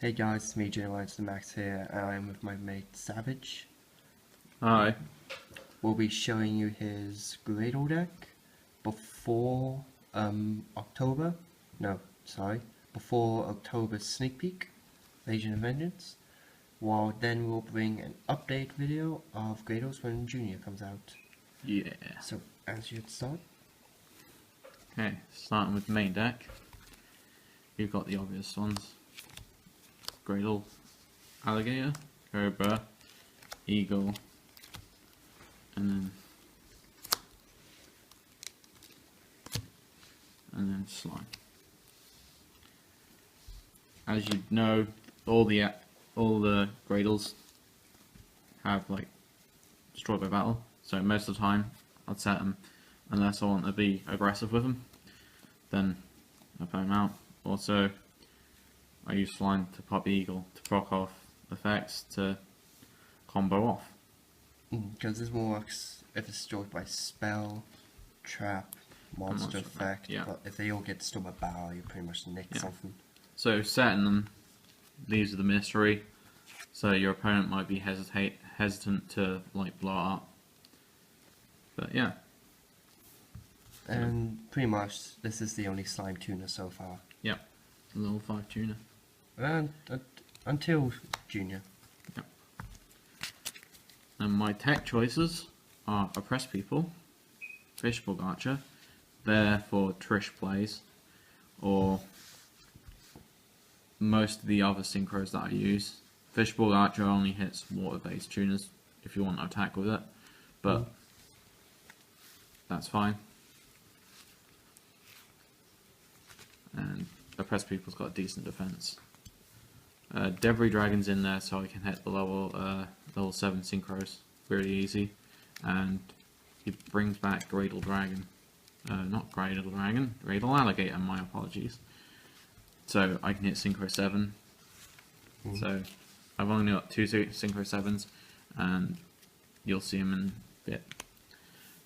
Hey guys, it's me, J1 Max here, and I'm with my mate Savage. Hi. We'll be showing you his Graydle deck before before October's sneak peek, Legion of Vengeance. While then we'll bring an update video of Graydles when Junior comes out. Yeah. So, as you'd start. Okay, starting with the main deck. You've got the obvious ones. Graydle, Alligator, Cobra, Eagle, and then Slime. As you know, all the Graydles have like destroyed by battle, so most of the time I'd set them unless I want to be aggressive with them. Then I put them out. Also, I use Slime to pop Eagle to proc off effects to combo off. Because this works if it's destroyed by spell, trap, monster effect, yeah. But if they all get destroyed by battle, you pretty much nick something. So setting them leaves the mystery, so your opponent might be hesitant to like blow it up. But yeah. And pretty much this is the only slime tuner so far. Yep. Level 5 tuner. And until Junior. Yep. And my tech choices are Oppress People, Fishbowl Archer, there for Trish plays, or most of the other synchros that I use. Fishbowl Archer only hits water-based tuners if you want to attack with it, but that's fine. And Oppress People's got a decent defense. Debris Dragon's in there so I can hit the level 7 synchros really easy, and he brings back Graydle Dragon. Not Graydle Dragon, Graydle Alligator, my apologies. So I can hit Synchro 7. So I've only got 2 Synchro 7s, and you'll see them in a bit.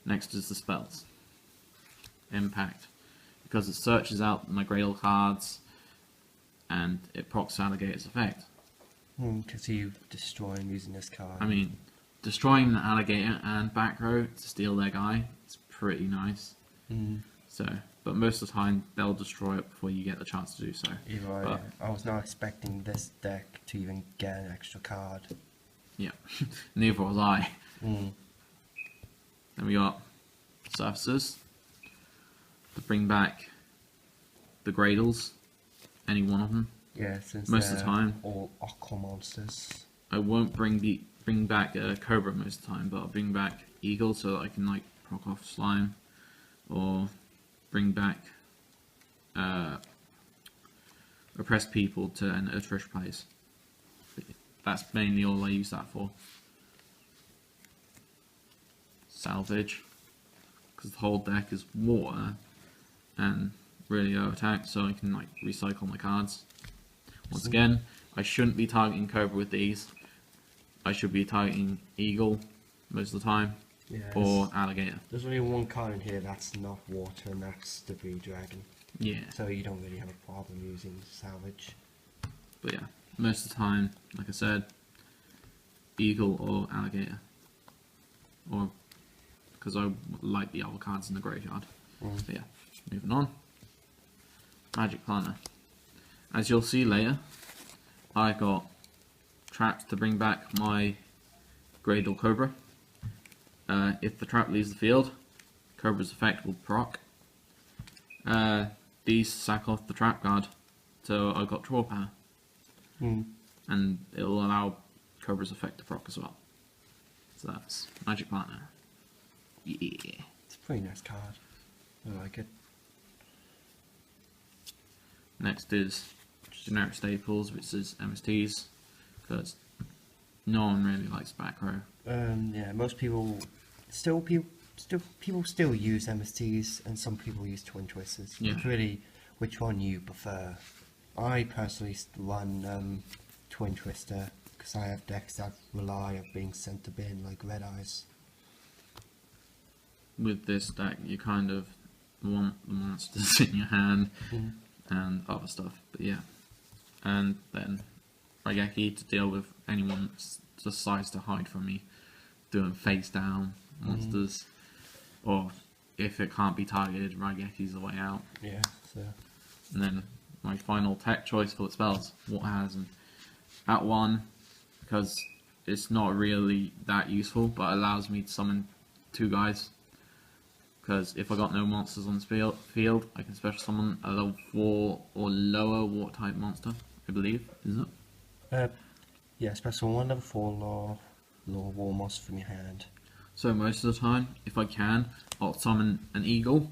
Next is the spells. Impact. Because it searches out my Graydle cards, and it procs Alligator's effect. Because you destroy him using this card. I mean, destroying the Alligator and backrow to steal their guy, it's pretty nice. So, but most of the time they'll destroy it before you get the chance to do so. But I was not expecting this deck to even get an extra card. Yeah, neither was I. Then we got surfaces to bring back the Graydles, any one of them. Yeah, since most of the time, all aqua monsters. I won't bring back Cobra most of the time, but I'll bring back Eagle so that I can like proc off Slime, or bring back Oppressed People to enter Trish plays. That's mainly all I use that for. Salvage, because the whole deck is water and really low attack, so I can like recycle my cards. Once again, I shouldn't be targeting Cobra with these. I should be targeting Eagle most of the time, or Alligator. There's only one card in here that's not water, and that's the Debris Dragon. Yeah. So you don't really have a problem using Salvage. But yeah, most of the time, like I said, Eagle or Alligator. Or, because I like the other cards in the graveyard. But yeah, moving on. Magic Planner. As you'll see later, I got traps to bring back my Graydle Cobra. If the trap leaves the field, Cobra's effect will proc. These sack off the trap guard, so I got draw power. And it'll allow Cobra's effect to proc as well. So that's Magic Planner. Yeah. It's a pretty nice card. I like it. Next is generic staples, which is MSTs, because no one really likes backrow. Yeah, most people still use MSTs, and some people use Twin Twisters. Yeah. It's really which one you prefer. I personally run Twin Twister because I have decks that rely on being sent to bin, like Red Eyes. With this deck, you kind of want the monsters in your hand and other stuff, but yeah. And then Raigeki to deal with anyone that decides to hide from me, doing face down monsters, or if it can't be targeted, Raigeki's the way out. Yeah, so. And then my final tech choice for the spells, what has and at 1, because it's not really that useful, but it allows me to summon 2 guys. Because if I got no monsters on the field, I can special summon a level 4 or lower water type monster, I believe, is it? Yeah, special 1 level 4 law war monster from your hand. So most of the time, if I can, I'll summon an eagle,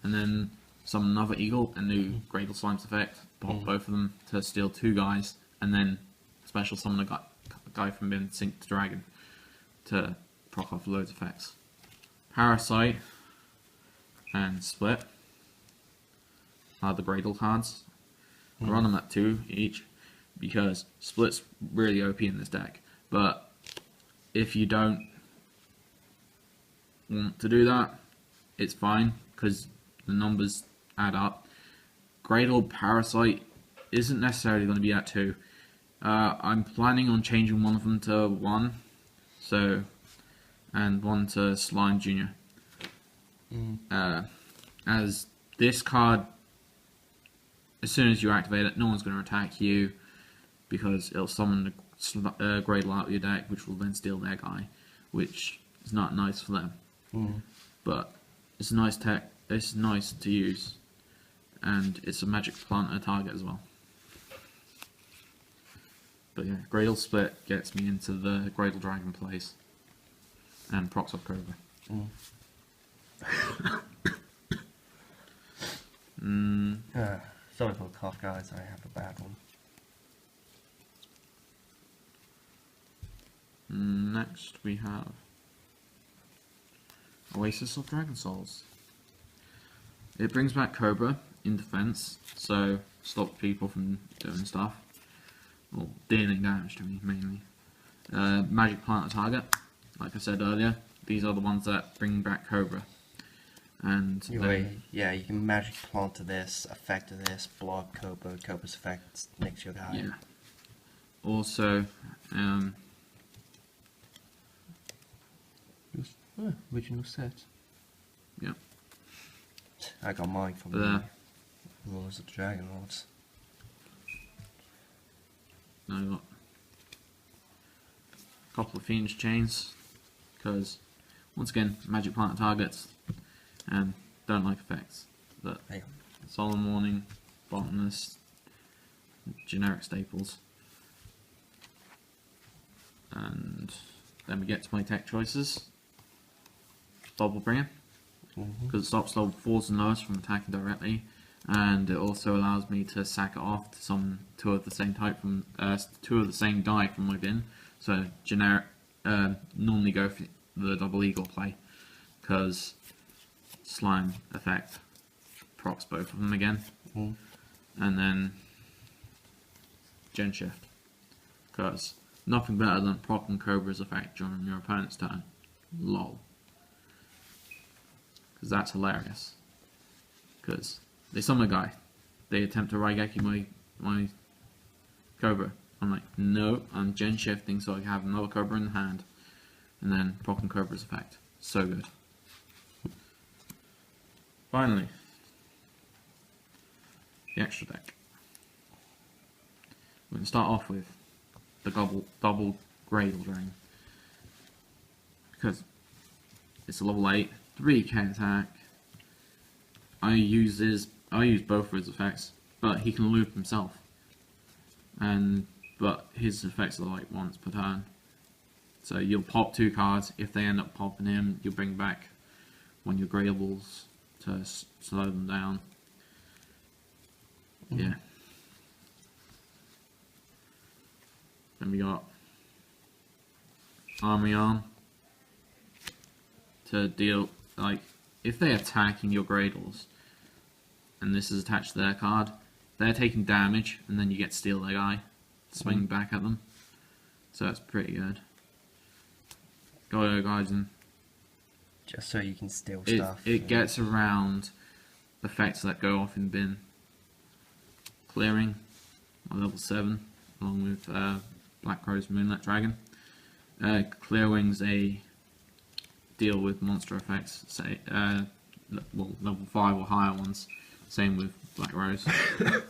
and then summon another eagle and do Graydle Slime's effect, pop both of them to steal 2 guys, and then special summon a guy from being Sync to Dragon to proc off loads of effects. Parasite and Split are the Graydle cards. I run them at 2 each because Split's really OP in this deck, but if you don't want to do that, it's fine because the numbers add up. Graydle Parasite isn't necessarily going to be at 2. I'm planning on changing one of them to 1, and one to Slime Jr. As this card, as soon as you activate it, no one's going to attack you because it'll summon the Graydle out of your deck, which will then steal their guy, which is not nice for them. But it's a nice tech. It's nice to use, and it's a magic planter target as well. But yeah, Graydle Split gets me into the Graydle Dragon place, and procs off Cobra. Sorry for the cough, guys. I have a bad one. Next we have Oasis of Dragon Souls. It brings back Cobra in defense, so stops people from doing stuff, or dealing damage to me mainly. Magic Planter target, like I said earlier, these are the ones that bring back Cobra. And yeah, you can magic plant to this, effect to this, block Cobra, Cobra's effect next to your guy. Yeah. Also, Original set. Yeah. I got mine from the Rules of the Dragon Lords. Now I got a couple of Phoenix chains, because once again, magic planter targets and don't like effects. But Solemn Warning, Botanist, generic staples. And then we get to my tech choices. Double Bringer, because it stops level 4s and lowest from attacking directly, and it also allows me to sack it off to summon 2 of the same type from 2 of the same die from my bin. So generic, normally go for the double eagle play, because slime effect procs both of them again, and then gen shift, because nothing better than proccing Cobra's effect during your opponent's turn. Lol. Because that's hilarious. Because they summon a guy, they attempt to Raigeki my Cobra. I'm like, no, I'm gen shifting so I can have another Cobra in the hand, and then proccing Cobra's effect. So good. Finally, the extra deck. We're going to start off with the double Graydle Dragon, because it's a level 8, 3k attack. I use both of his effects, but he can loop himself, but his effects are like once per turn. So you'll pop 2 cards. If they end up popping him, you'll bring back one of your Graybles to slow them down. Yeah. Then we got Army Arm to deal, like, if they're attacking your Graydles and this is attached to their card, they're taking damage and then you get to steal their guy, swing back at them. So that's pretty good. Go Guardian. Just so you can steal stuff. It gets around effects that go off in bin. Clearing, my level 7, along with Blackrow's Moonlit Dragon. Clear Wing's a deal with monster effects, say, well, level 5 or higher ones. Same with Blackrow's,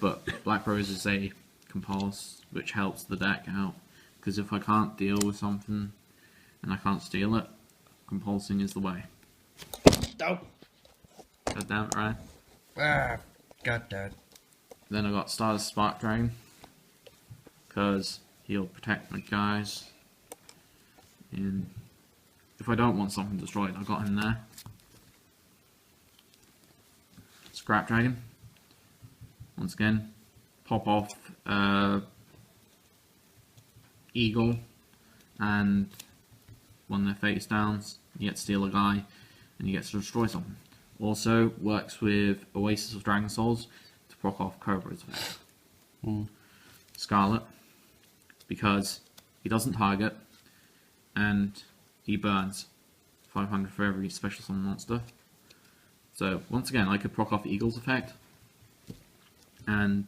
but Blackrow's is a compulse which helps the deck out, because if I can't deal with something and I can't steal it, compulsing is the way. Oh. God damn it, Ryan. Ah, got that. Then I got Stardust Spark Dragon, because he'll protect my guys. And if I don't want something destroyed, I got him there. Scrap Dragon. Once again, pop off Eagle, and when they're face downs, you get to steal a guy, and you get to destroy something. Also works with Oasis of Dragon Souls to proc off Cobra's effect. Scarlet, because he doesn't target, and he burns 500 for every special summon monster. So once again, I could proc off Eagle's effect and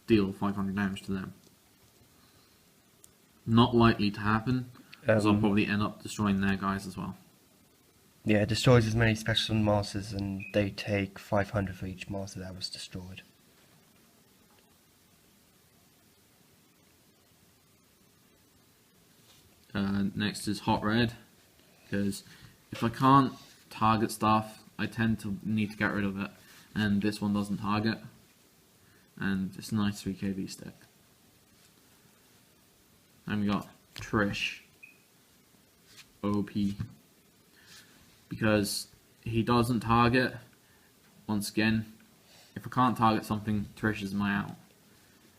deal 500 damage to them. Not likely to happen, because I'll probably end up destroying their guys as well. Yeah, it destroys as many special summon monsters, and they take 500 for each monster that was destroyed. Next is Hot Red, because if I can't target stuff, I tend to need to get rid of it, and this one doesn't target, and it's a nice 3kb stick. And we got Trish, OP, because he doesn't target. Once again, if I can't target something, Trish is my out.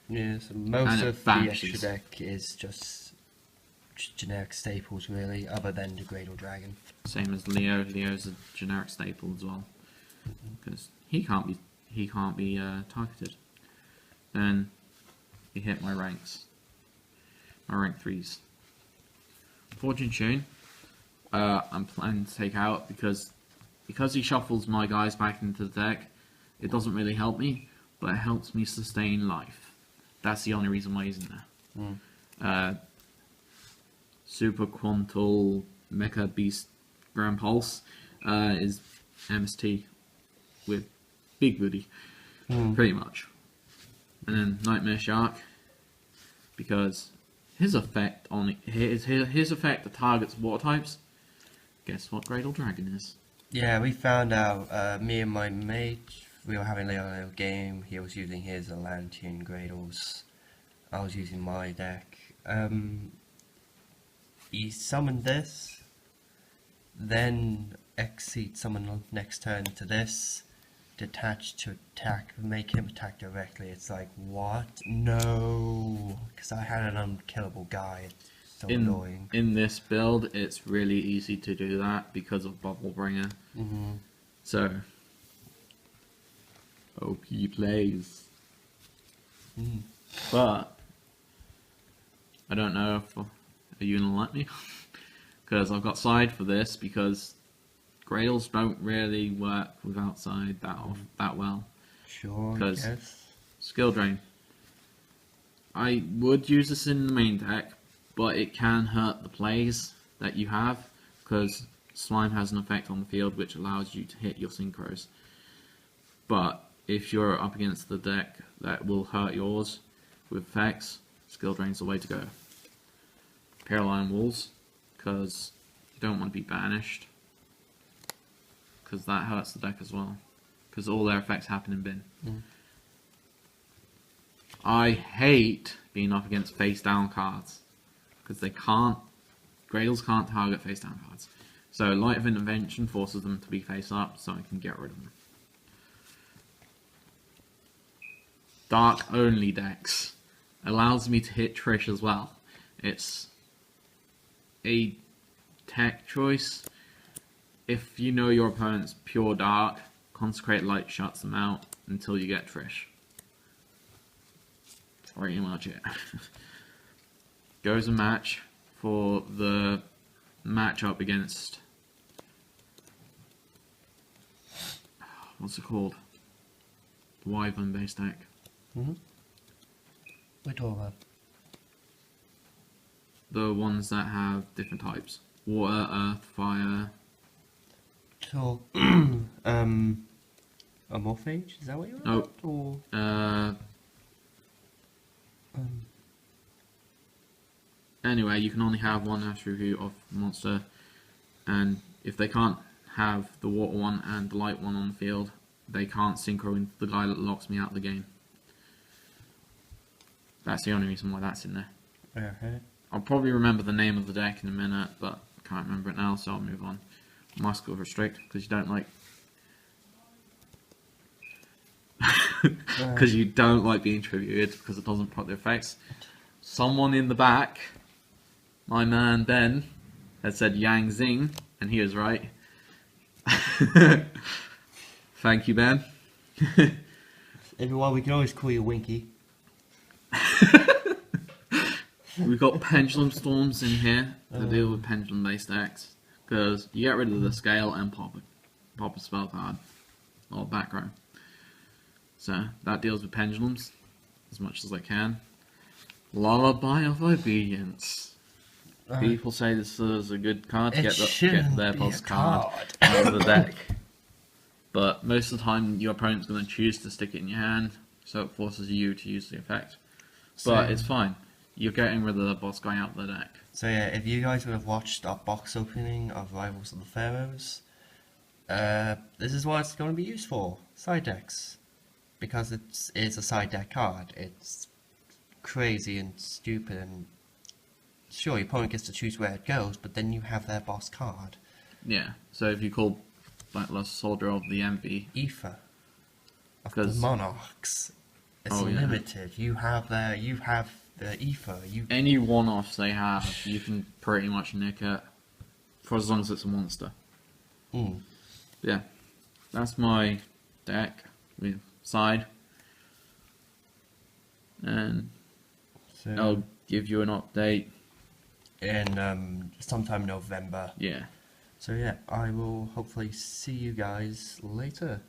Yeah, so most of the extra deck is just generic staples, really, other than the Graydle Dragon. Same as Leo. Leo's a generic staple as well, because he can't be targeted. Then he hit my ranks, my rank 3s. Fortune Tune, I'm planning to take out because he shuffles my guys back into the deck. It doesn't really help me, but it helps me sustain life. That's the only reason why he's in there. Super Quantal Mecha Beast Grand Pulse is MST with Big Booty, pretty much. And then Nightmare Shark, because his effect on his effect that targets water types. Guess what Graydle Dragon is? Yeah, we found out. Me and my mate, we were having a little game. He was using his Atlantean Graydles. I was using my deck. He summoned this, then exceed summon next turn to this, detach to attack, make him attack directly. It's like, what? No, because I had an unkillable guy. It's so annoying. In this build, it's really easy to do that because of Bubble Bringer. So, OP plays. But I don't know if are you gonna let me? Because I've got side for this, because Graydles don't really work without side that well. Sure, Because yes. Skill Drain. I would use this in the main deck, but it can hurt the plays that you have, because Slime has an effect on the field which allows you to hit your synchros. But if you're up against the deck that will hurt yours with effects, Skill Drain's the way to go. Paralyzing Walls, because you don't want to be banished, because that hurts the deck as well, because all their effects happen in bin. I hate being up against face down cards, because Graydles can't target face down cards. So Light of Intervention forces them to be face up, so I can get rid of them. Dark only decks allows me to hit Trish as well. It's a tech choice. If you know your opponent's pure dark, Consecrate Light shuts them out until you get Trish. That's pretty much it. Goes a match for the matchup against, what's it called? The Wyvern based deck. We're talking about. the ones that have different types: water, earth, fire. So, a morphage? Is that what you're Oh. about? Or Anyway, you can only have one attribute of monster, and if they can't have the water one and the light one on the field, they can't synchro into the guy that locks me out of the game. That's the only reason why that's in there. okay. I'll probably remember the name of the deck in a minute, but I can't remember it now, so I'll move on. Must go restrict, because you don't like... Because you don't like being tributed, because it doesn't proc the effects. Someone in the back, my man Ben, had said Yang Zing, and he was right. Thank you, Ben. Everyone, we can always call you Winky. We've got pendulum storms in here to deal with pendulum based decks, because you get rid of the scale and pop a spell card or backrow. So that deals with pendulums as much as I can. Lullaby of Obedience. People say this is a good card to get their boss card out of the deck. But most of the time your opponent's going to choose to stick it in your hand, so it forces you to use the effect. But it's fine. You're getting rid of the boss guy out of the deck. So yeah, if you guys would have watched our box opening of Rivals of the Pharaohs, this is what it's going to be used for. Side decks. Because it's a side deck card. It's crazy and stupid, and sure, your opponent gets to choose where it goes, but then you have their boss card. Yeah, so if you call Blacklust Soldier of the Envy... Ether. Of the Monarchs. It's limited. Yeah. You have the Ether. Any one-offs they have, you can pretty much nick it, for as long as it's a monster. Yeah, that's my deck with side. And so, I'll give you an update in sometime November. Yeah. So yeah, I will hopefully see you guys later.